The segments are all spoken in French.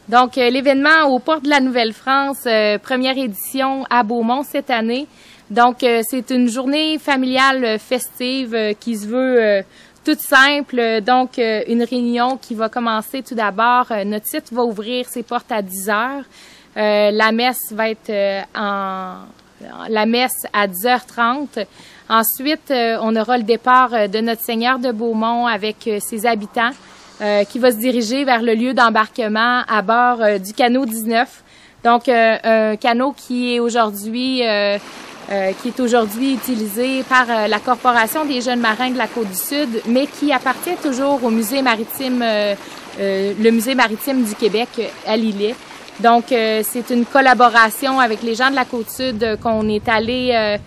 Donc, l'événement au Port de la Nouvelle-France, première édition à Beaumont cette année. Donc, c'est une journée familiale festive qui se veut toute simple. Donc, une réunion qui va commencer tout d'abord. Notre site va ouvrir ses portes à 10 heures. La messe va être la messe à 10h30. Ensuite, on aura le départ de notre Seigneur de Beaumont avec ses habitants qui va se diriger vers le lieu d'embarquement à bord du canot 19. Donc, un canot qui est aujourd'hui utilisé par la Corporation des jeunes marins de la Côte-du-Sud, mais qui appartient toujours au musée maritime, le musée maritime du Québec à Lillet. Donc, c'est une collaboration avec les gens de la Côte-Sud qu'on est allé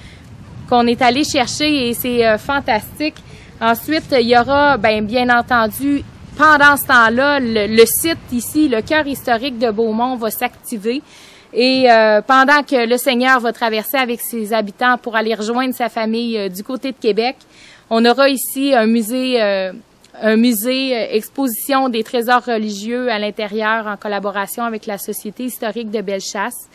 chercher et c'est fantastique. Ensuite, il y aura, bien entendu, pendant ce temps-là, le site ici, le cœur historique de Beaumont, va s'activer. Et pendant que le Seigneur va traverser avec ses habitants pour aller rejoindre sa famille du côté de Québec, on aura ici un musée exposition des trésors religieux à l'intérieur en collaboration avec la Société historique de Bellechasse.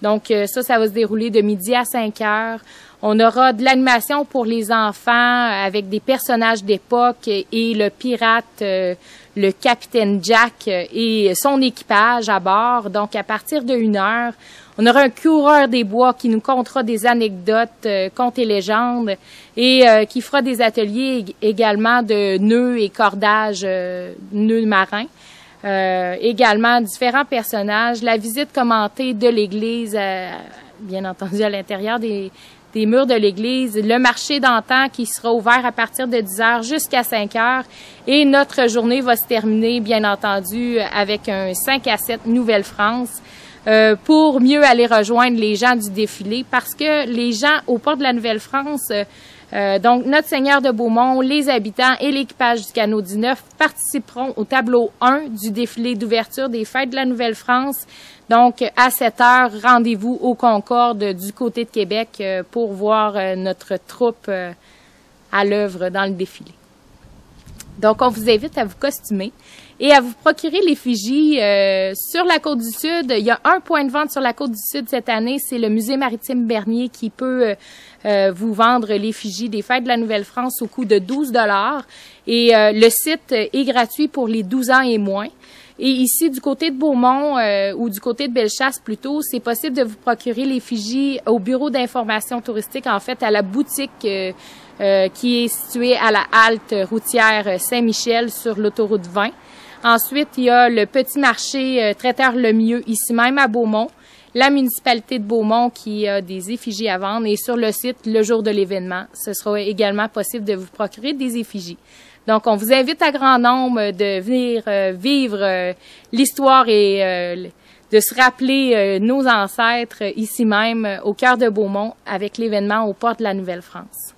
Donc ça va se dérouler de midi à 5 heures. On aura de l'animation pour les enfants avec des personnages d'époque et le pirate, le capitaine Jack et son équipage à bord. Donc, à partir de 1 heure, on aura un coureur des bois qui nous contera des anecdotes, contes et légendes et qui fera des ateliers également de nœuds et cordages, nœuds marins. Également différents personnages, la visite commentée de l'église, bien entendu à l'intérieur des murs de l'église, le marché d'antan qui sera ouvert à partir de 10 heures jusqu'à 5 heures et notre journée va se terminer, bien entendu, avec un 5 à 7 Nouvelle-France pour mieux aller rejoindre les gens du défilé parce que les gens au port de la Nouvelle-France, donc notre Seigneur de Beaumont, les habitants et l'équipage du canot 19 participeront au tableau 1 du défilé d'ouverture des Fêtes de la Nouvelle-France. Donc, à 7 heures, rendez-vous au Concorde du côté de Québec pour voir notre troupe à l'œuvre dans le défilé. Donc, on vous invite à vous costumer et à vous procurer l'effigie sur la Côte-du-Sud. Il y a un point de vente sur la Côte-du-Sud cette année, c'est le Musée maritime Bernier qui peut vous vendre l'effigie des Fêtes de la Nouvelle-France au coût de 12 $. Et le site est gratuit pour les 12 ans et moins. Et ici, du côté de Beaumont ou du côté de Bellechasse plutôt, c'est possible de vous procurer l'effigie au bureau d'information touristique, en fait, à la boutique qui est située à la halte routière Saint-Michel sur l'autoroute 20. Ensuite, il y a le petit marché Traiteur Lemieux, ici même à Beaumont, la municipalité de Beaumont qui a des effigies à vendre et sur le site, le jour de l'événement, ce sera également possible de vous procurer des effigies. Donc, on vous invite à grand nombre de venir vivre l'histoire et de se rappeler nos ancêtres ici même, au cœur de Beaumont, avec l'événement au port de la Nouvelle-France.